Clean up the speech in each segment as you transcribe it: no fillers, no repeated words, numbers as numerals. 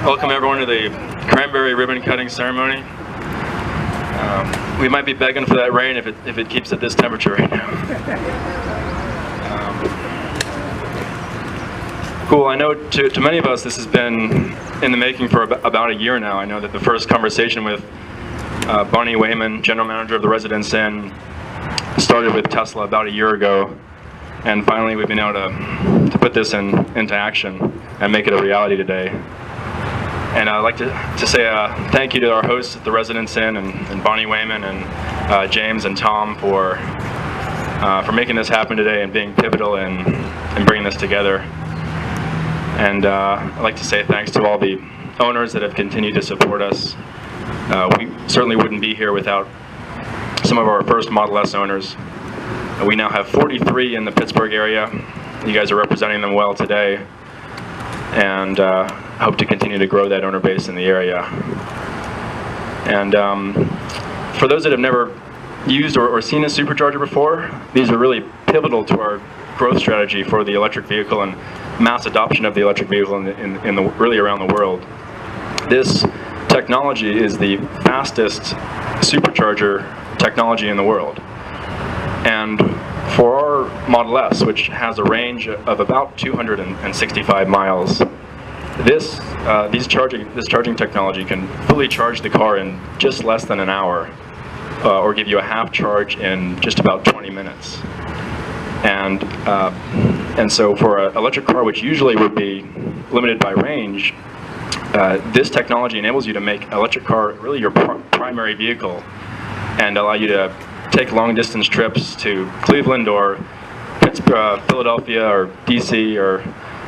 Welcome everyone to the Cranberry ribbon cutting ceremony. We might be begging for that rain if it keeps at this temperature right now. Cool, I know to many of us this has been in the making for about a year now. I know that the first conversation with Bonnie Wayman, General Manager of the Residence Inn, started with Tesla about a year ago, and finally we've been able to put this into action and make it a reality today. And I'd like to say thank you to our hosts at the Residence Inn and Bonnie Wayman and James and Tom for making this happen today and being pivotal in bringing this together. And I'd like to say thanks to all the owners that have continued to support us. We certainly wouldn't be here without some of our first Model S owners. We now have 43 in the Pittsburgh area. You guys are representing them well today, and hope to continue to grow that owner base in the area. And for those that have never used or seen a Supercharger before, these are really pivotal to our growth strategy for the electric vehicle and mass adoption of the electric vehicle really around the world. This technology is the fastest Supercharger technology in the world. And for our Model S, which has a range of about 265 miles, this charging technology can fully charge the car in just less than an hour, or give you a half charge in just about 20 minutes. And so for an electric car, which usually would be limited by range, this technology enables you to make an electric car really your primary vehicle and allow you to take long distance trips to Cleveland or Pittsburgh, Philadelphia or DC, or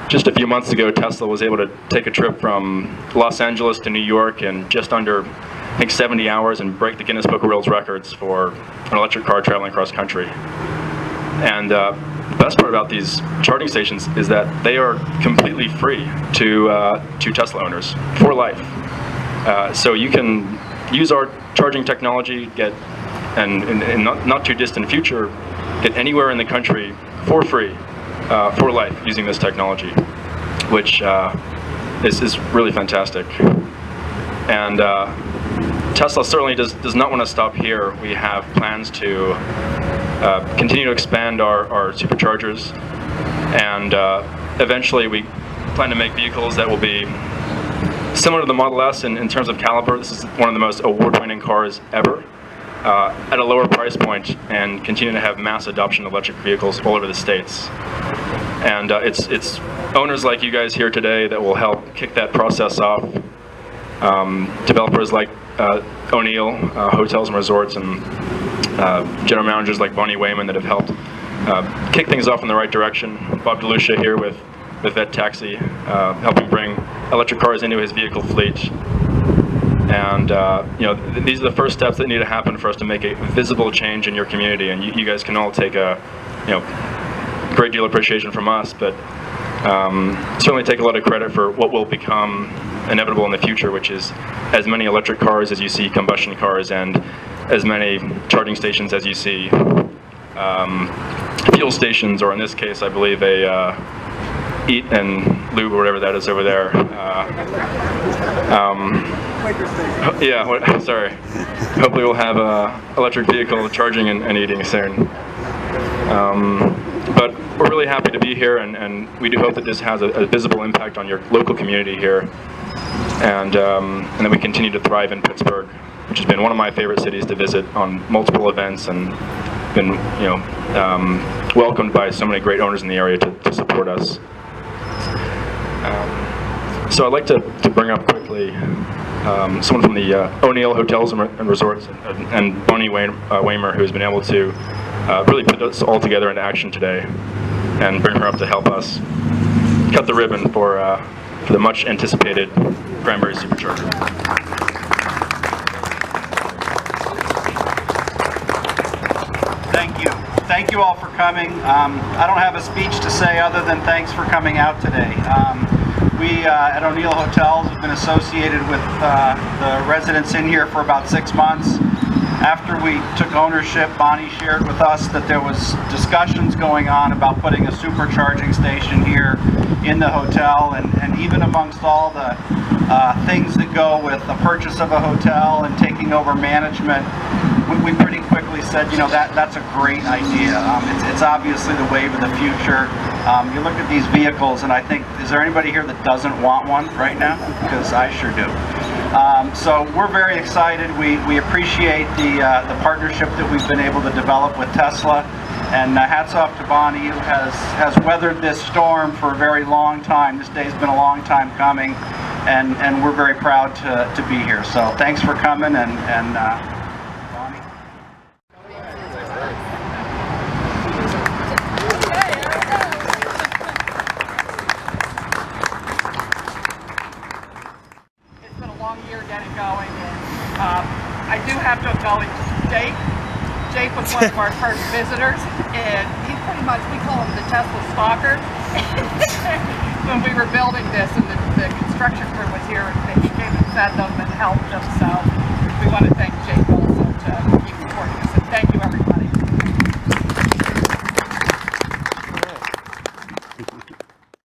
just a few months ago Tesla was able to take a trip from Los Angeles to New York in just under, I think, 70 hours and break the Guinness Book of World Records for an electric car traveling across country. And the best part about these charging stations is that they are completely free to Tesla owners for life. So you can use our charging technology, and in not too distant future, get anywhere in the country for free, for life, using this technology, which is really fantastic. And Tesla certainly does not want to stop here. We have plans to continue to expand our Superchargers, and eventually we plan to make vehicles that will be similar to the Model S in terms of caliber. This is one of the most award-winning cars ever, at a lower price point, and continue to have mass adoption of electric vehicles all over the states. And it's owners like you guys here today that will help kick that process off. Developers like O'Neill Hotels and Resorts, and general managers like Bonnie Wayman that have helped kick things off in the right direction. Bob DeLucia here with Vet Taxi, helping bring electric cars into his vehicle fleet. And these are the first steps that need to happen for us to make a visible change in your community. And you guys can all take a great deal of appreciation from us, but certainly take a lot of credit for what will become inevitable in the future, which is as many electric cars as you see combustion cars, and as many charging stations as you see fuel stations, or in this case I believe a Eat and Lube or whatever that is over there. Sorry. Hopefully we'll have electric vehicle charging and eating soon. But we're really happy to be here, and we do hope that this has a visible impact on your local community here, and that we continue to thrive in Pittsburgh, which has been one of my favorite cities to visit on multiple events, and been welcomed by so many great owners in the area to support us. So I'd like to bring up quickly someone from the O'Neill Hotels and Resorts, and Bonnie Waymer, who has been able to really put us all together into action today, and bring her up to help us cut the ribbon for the much anticipated Cranberry Supercharger. Thank you. Thank you all for coming. I don't have a speech to say other than thanks for coming out today. We at O'Neill Hotels have been associated with the residents in here for about 6 months, After we took ownership, Bonnie shared with us that there was discussions going on about putting a supercharging station here in the hotel, and even amongst all the things that go with the purchase of a hotel and taking over management, we pretty quickly said, you know, that's a great idea. It's obviously the wave of the future. You look at these vehicles and I think, is there anybody here that doesn't want one right now? Because I sure do. So we're very excited. We appreciate the partnership that we've been able to develop with Tesla. And hats off to Bonnie, who has weathered this storm for a very long time. This day's been a long time coming, and we're very proud to be here. So thanks for coming, and Bonnie. It's been a long year getting going, and I do have to acknowledge Jake. Jake was one of our first visitors, and he's pretty much, we call him the Tesla stalker. When we were building this and the construction crew was here, he came and fed them and helped them, so we want to thank